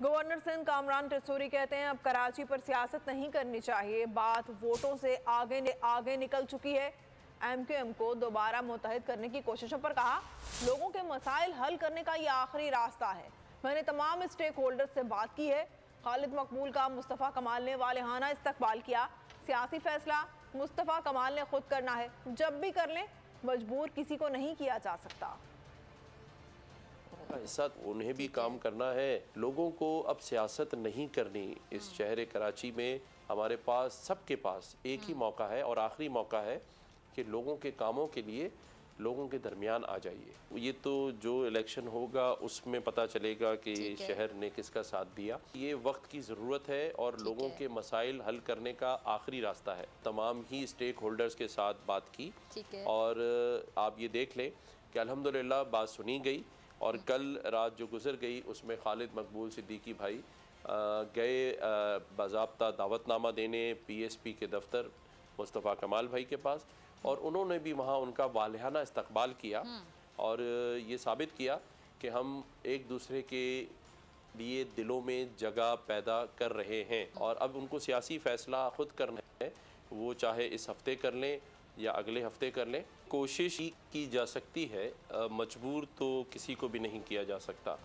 Governor Sindh Kamran टिस्सोरी कहते हैं अब कराची पर सियासत नहीं करनी चाहिए, बात वोटों से आगे निकल चुकी है। एमक्यूएम को दोबारा मुत्तहिद करने की कोशिशों पर कहा, लोगों के मसाइल हल करने का ये आखिरी रास्ता है। मैंने तमाम स्टेक होल्डर्स से बात की है। खालिद मकबूल का मुस्तफ़ा कमाल ने वालिहाना इस्तकबाल किया। सियासी फैसला मुस्तफ़ा कमाल ने खुद करना है, जब भी कर लें, मजबूर किसी को नहीं किया जा सकता। ऐसा उन्हें भी काम करना है। लोगों को अब सियासत नहीं करनी। इस शहर कराची में हमारे पास, सबके पास एक ही मौका है और आखिरी मौका है कि लोगों के कामों के लिए लोगों के दरमियान आ जाइए। ये तो जो इलेक्शन होगा उसमें पता चलेगा कि शहर ने किसका साथ दिया। ये वक्त की ज़रूरत है और लोगों के मसाइल हल करने का आखिरी रास्ता है। तमाम ही स्टेक होल्डर्स के साथ बात की और आप ये देख लें कि अल्हम्दुलिल्लाह बात सुनी गई। और कल रात जो गुजर गई उसमें खालिद मकबूल सिद्दीकी भाई गए बाज़ाब्ता दावतनामा देने पीएसपी के दफ्तर मुस्तफ़ा कमाल भाई के पास, और उन्होंने भी वहाँ उनका वालिहाना इस्तकबाल किया और ये साबित किया कि हम एक दूसरे के लिए दिलों में जगह पैदा कर रहे हैं। और अब उनको सियासी फ़ैसला ख़ुद करना है, वो चाहे इस हफ़्ते कर लें या अगले हफ्ते कर लें। कोशिश की जा सकती है, मजबूर तो किसी को भी नहीं किया जा सकता।